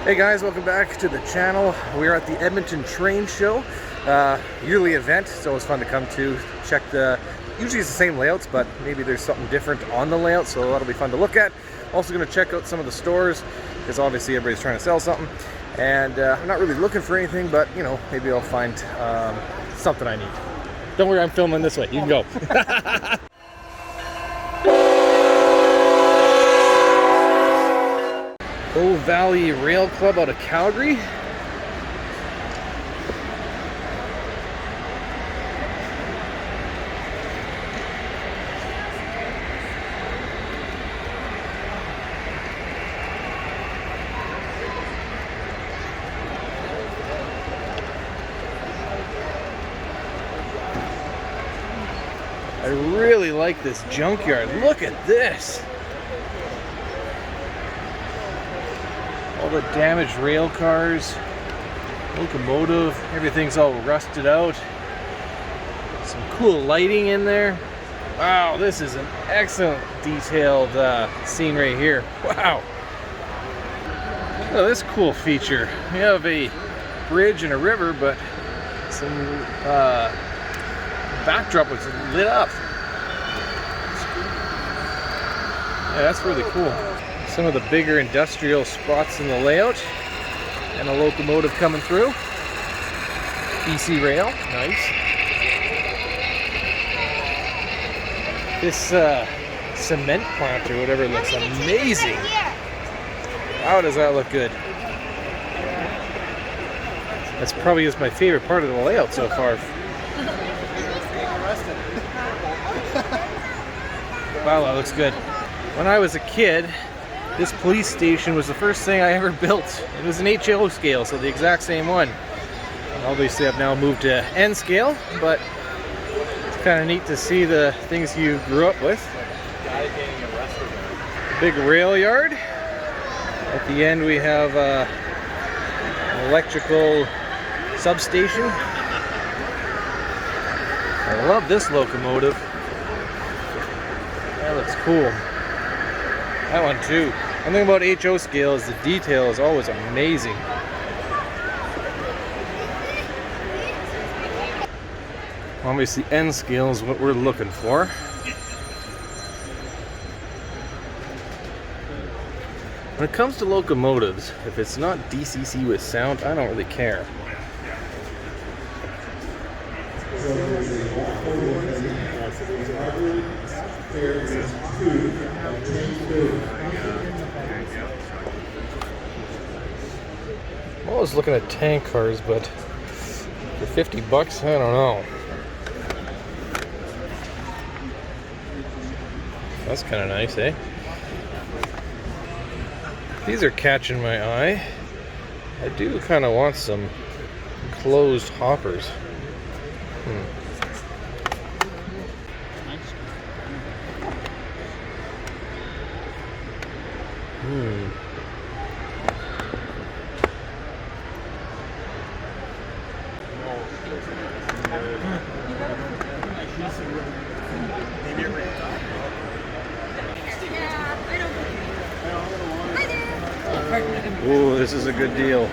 Hey guys, welcome back to the channel. We're at the Edmonton Train Show, yearly event, so it's fun to come to check usually it's the same layouts, but maybe there's something different on the layout, so that'll be fun to look at. Also going to check out some of the stores, because obviously everybody's trying to sell something, and I'm not really looking for anything, but you know, maybe I'll find something I need. Don't worry, I'm filming this way, you can go. Bow Valley Rail Club out of Calgary. I really like this junkyard. Look at this. All the damaged rail cars, locomotive, everything's all rusted out. Some cool lighting in there. Wow, this is an excellent detailed scene right here. Wow. Look at this cool feature. We have a bridge and a river, but some backdrop was lit up. Yeah, that's really cool. Some of the bigger industrial spots in the layout, and a locomotive coming through. BC Rail, nice. This cement plant or whatever looks amazing. How does that look good? That's probably is my favorite part of the layout so far. Wow, that looks good. When I was a kid, this police station was the first thing I ever built. It was an HO scale, so the exact same one. And obviously I've now moved to N scale, but it's kind of neat to see the things you grew up with. Big rail yard. At the end we have an electrical substation. I love this locomotive. That looks cool. That one too. One thing about HO scale is the detail is always amazing. Obviously N scale is what we're looking for. When it comes to locomotives, if it's not DCC with sound, I don't really care. I'm always looking at tank cars, but for 50 bucks, I don't know. That's kind of nice, eh? These are catching my eye. I do kind of want some closed hoppers. Ooh, this is a good deal.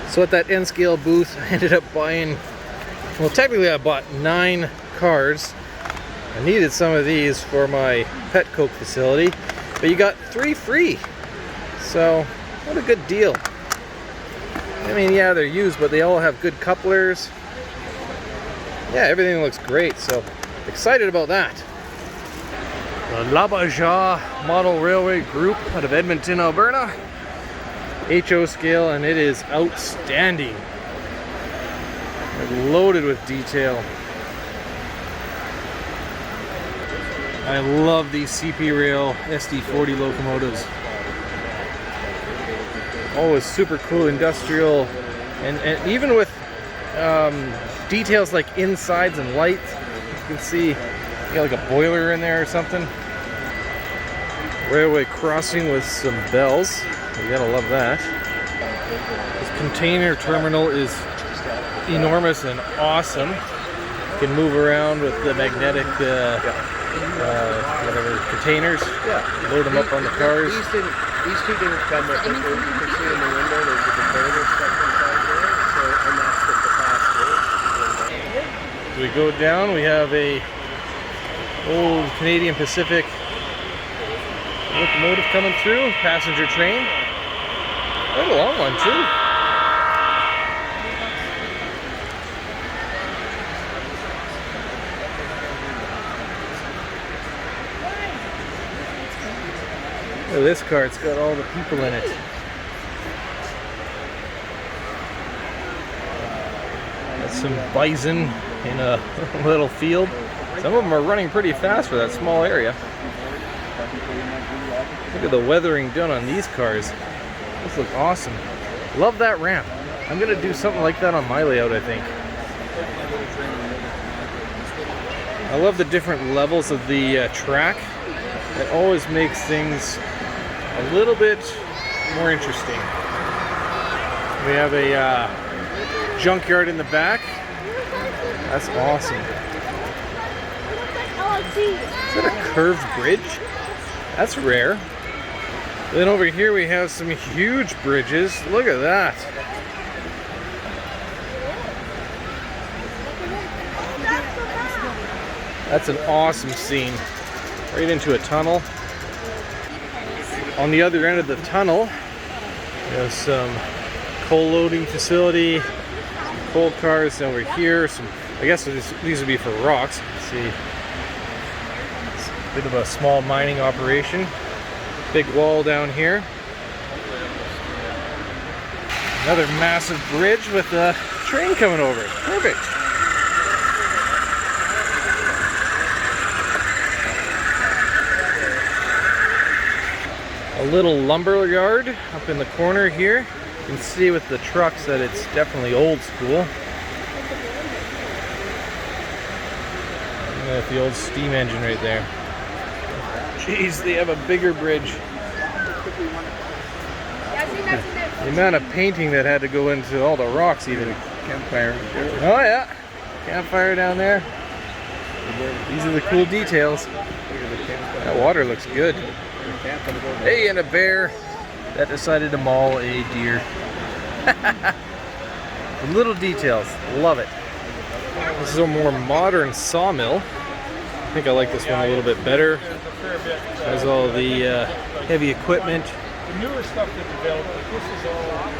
So at that N-scale booth, I ended up buying, well, technically I bought 9 cars. I needed some of these for my pet coke facility, but you got 3 free. So, what a good deal. I mean, yeah, they're used, but they all have good couplers. Yeah, everything looks great, so excited about that. The Labaja Model Railway Group out of Edmonton, Alberta. HO scale, and it is outstanding. They're loaded with detail. I love these CP Rail SD40 locomotives. Always super cool industrial, and even with details like insides and lights. You can see you got like a boiler in there or something. Railway crossing with some bells. You gotta love that. This container terminal is enormous and awesome. You can move around with the magnetic whatever containers. Yeah. Load them up on the cars. These two didn't come with it. You can see in the window there's a container stuck inside there. So, and that's the capacity. As we go down, we have a old Canadian Pacific locomotive coming through, passenger train. Quite a long one too. Look at this car, it's got all the people in it. That's some bison in a little field. Some of them are running pretty fast for that small area. Look at the weathering done on these cars. These look awesome. Love that ramp. I'm gonna do something like that on my layout, I think. I love the different levels of the track. It always makes things a little bit more interesting. We have a junkyard in the back. That's awesome. Is that a curved bridge? That's rare. Then over here we have some huge bridges. Look at that. That's an awesome scene. Right into a tunnel. On the other end of the tunnel, there's some coal loading facility, some coal cars over here. I guess these would be for rocks. Let's see. It's a bit of a small mining operation. Big wall down here. Another massive bridge with a train coming over. Perfect. A little lumber yard up in the corner here. You can see with the trucks that it's definitely old school. Look at the old steam engine right there. Jeez, they have a bigger bridge. The amount of painting that had to go into all the rocks even. Campfire. Oh yeah, campfire down there. These are the cool details. That water looks good. Hey, and a bear that decided to maul a deer. The little details, love it. This is a more modern sawmill. I think I like this one a little bit better. Has all the heavy equipment. The newer stuff that's available, this is all.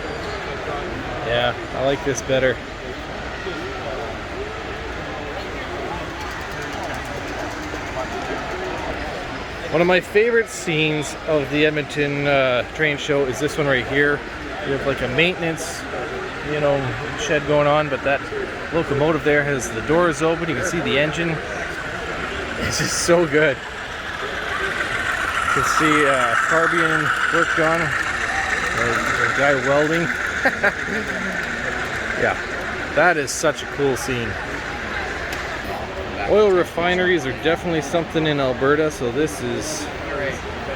Yeah, I like this better. One of my favorite scenes of the Edmonton train show is this one right here. You have like a maintenance, shed going on, but that locomotive there has the doors open. You can see the engine. It's just so good. You can see car being worked on. A guy welding. Yeah, that is such a cool scene. Oil refineries are definitely something in Alberta, so this is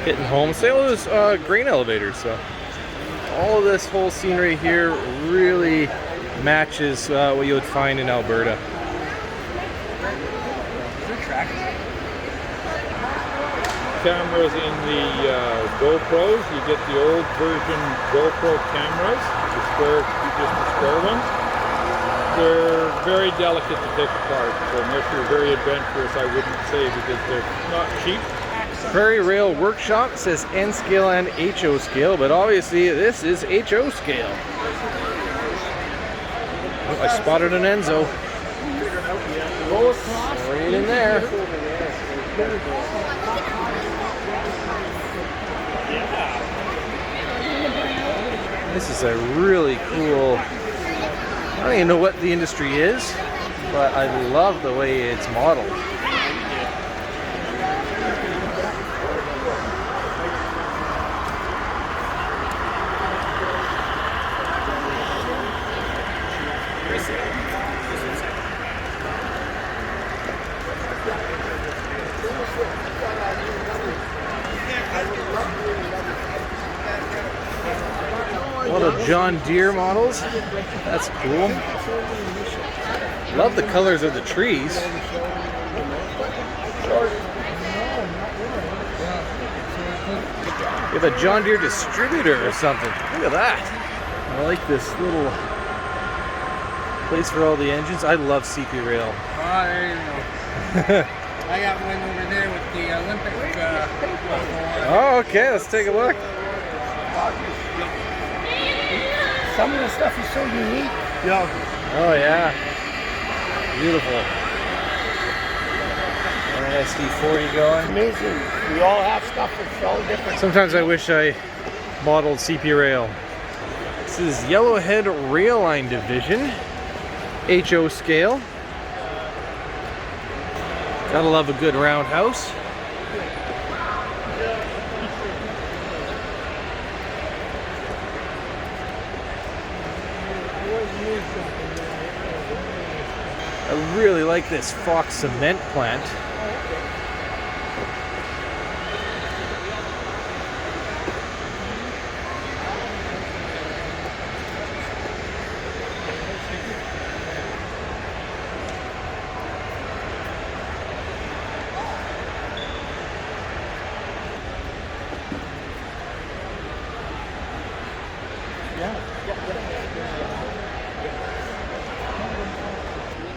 hitting home. Same as grain elevators. So all of this whole scene right here really matches what you would find in Alberta. Cameras in the GoPros. You get the old version GoPro cameras, just the square ones. They're very delicate to pick apart, so unless you're very adventurous, I wouldn't say, because they're not cheap. Prairie Rail Workshop says N scale and HO scale, but obviously this is HO scale. Oh, I spotted an Enzo. Right in there. This is a really cool, I don't even know what the industry is, but I love the way it's modeled. A lot of John Deere models. That's cool. Love the colors of the trees. We have a John Deere distributor or something. Look at that. I like this little place for all the engines. I love CP Rail. Oh, there you go. I got one over there with the Olympic logo. Oh, okay. Let's take a look. Some of the stuff is so unique. Yeah. Oh, yeah. Beautiful. SD40 going. Amazing. We all have stuff that's all different. Sometimes I wish I modeled CP Rail. This is Yellowhead Rail Line Division. HO scale. Gotta love a good roundhouse. I really like this Fox cement plant.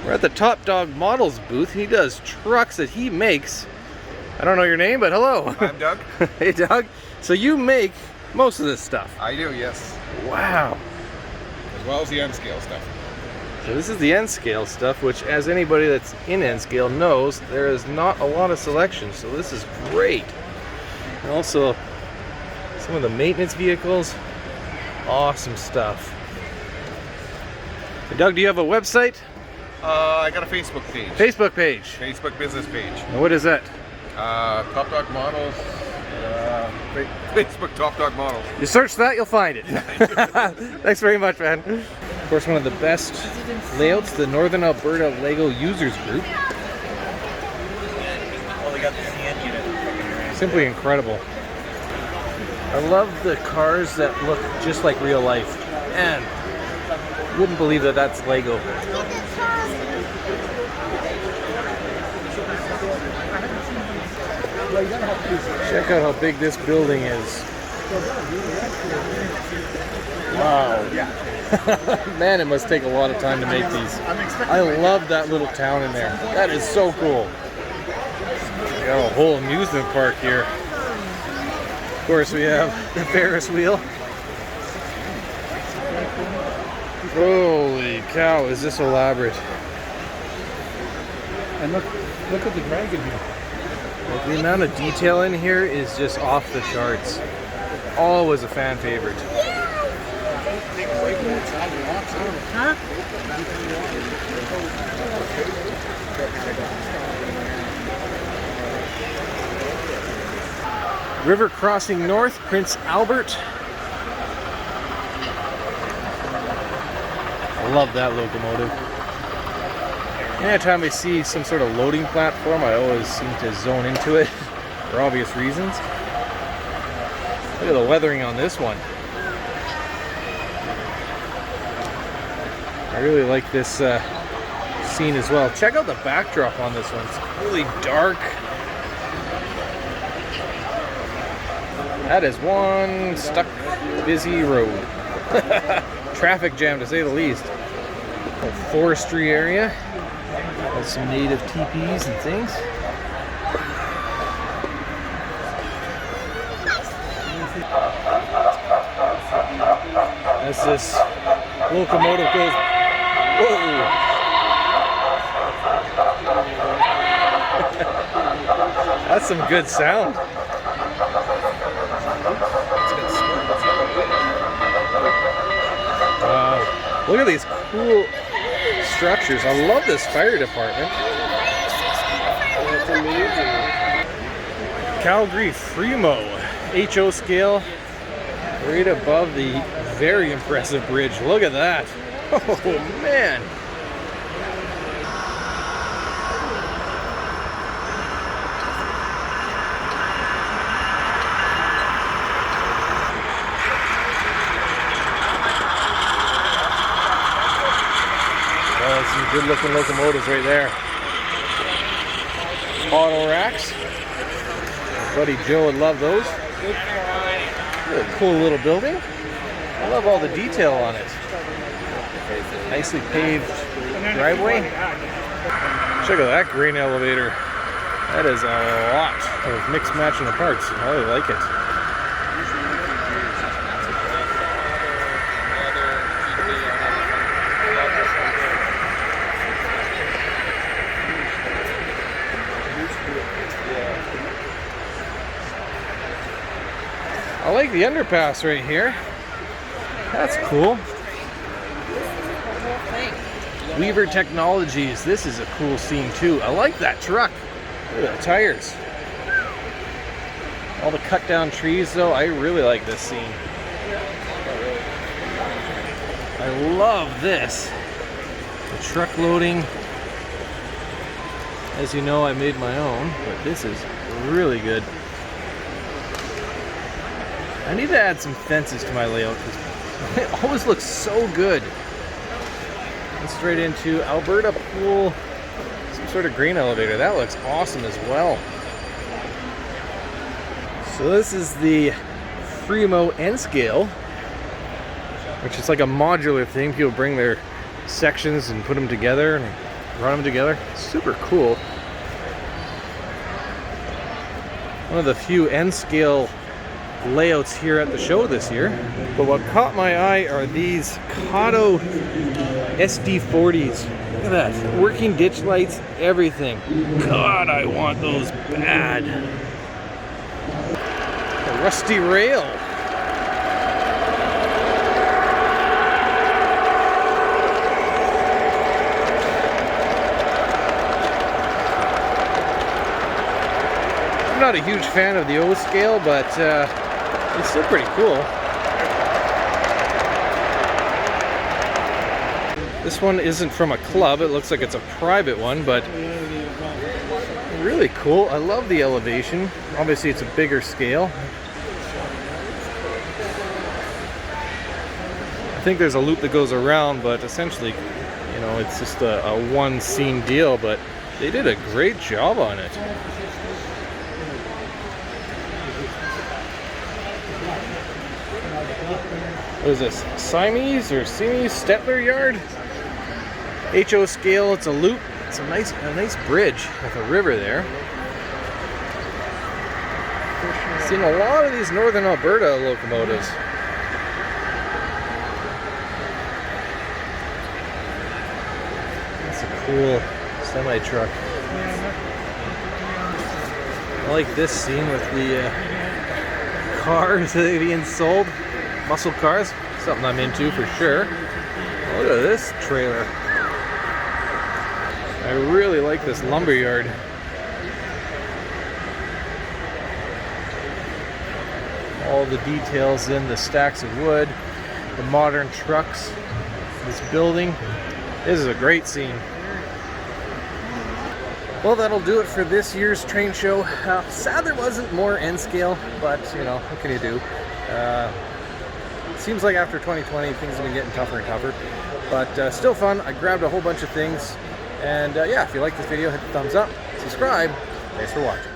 We're at the Top Dog Models booth. He does trucks that he makes. I don't know your name, but hello. I'm Doug. Hey, Doug. So you make most of this stuff? I do, yes. Wow. As well as the N-scale stuff. So this is the N-scale stuff, which, as anybody that's in N-scale knows, there is not a lot of selection. So this is great. And also, some of the maintenance vehicles. Awesome stuff. Hey, Doug, do you have a website? I got a Facebook page. Facebook page. Facebook business page. And what is that? Top Dog Models. Facebook Top Dog Models. You search that, you'll find it. Thanks very much, man. Of course, one of the best layouts, the Northern Alberta Lego Users Group. Oh, they got the CN unit. Simply incredible. I love the cars that look just like real life. And wouldn't believe that that's Lego. Check out how big this building is. Wow. Man, it must take a lot of time to make these. I love that little town in there. That is so cool. We got a whole amusement park here. Of course, we have the Ferris wheel. Holy cow, is this elaborate. And look at the dragon here. Like, the amount of detail in here is just off the charts. Always a fan favorite. River crossing north, Prince Albert. I love that locomotive. Anytime I see some sort of loading platform, I always seem to zone into it for obvious reasons. Look at the weathering on this one. I really like this scene as well. Check out the backdrop on this one. It's really dark. That is one stuck, busy road. Traffic jam, to say the least. A forestry area. Has some native teepees and things. As this locomotive goes, whoa! That's some good sound. Wow, look at these cool structures. I love this fire department. That's amazing. Calgary FreeMo, HO scale, right above the very impressive bridge. Look at that. Oh man. Some good looking locomotives right there. Auto racks. Buddy Joe would love those. Really cool little building. I love all the detail on it. Nicely paved driveway. Check out that grain elevator. That is a lot of mixed matching of parts. I really like it. I like the underpass right here. That's cool. Weaver Technologies. This is a cool scene too. I like that truck. Look at the tires. All the cut down trees though. I really like this scene. I love this. The truck loading. As you know, I made my own, but this is really good. I need to add some fences to my layout because it always looks so good. And straight into Alberta Pool, some sort of grain elevator. That looks awesome as well. So this is the FreeMo N scale, which is like a modular thing. People bring their sections and put them together and run them together. Super cool. One of the few N scale layouts here at the show this year. But what caught my eye are these Kato SD40s. Look at that. Working ditch lights, everything. God, I want those bad. A rusty rail. I'm not a huge fan of the O scale, but it's still pretty cool. This one isn't from a club. It looks like it's a private one, but really cool. I love the elevation. Obviously, it's a bigger scale. I think there's a loop that goes around, but essentially, you know, it's just a one scene deal, but they did a great job on it. What is this? Symes or Symes Stettler yard? HO scale, it's a loop. It's a nice bridge with a river there. Seen a lot of these northern Alberta locomotives. That's a cool semi-truck. I like this scene with the cars that are being sold. Muscle cars, something I'm into for sure. Look at this trailer. I really like this lumber yard. All the details in the stacks of wood, the modern trucks, this building. This is a great scene. Well, that'll do it for this year's train show. Sad there wasn't more N scale, but you know, what can you do? Seems like after 2020 things have been getting tougher and tougher, but still fun. I grabbed a whole bunch of things, and yeah, if you like this video, hit the thumbs up, subscribe. Thanks for watching.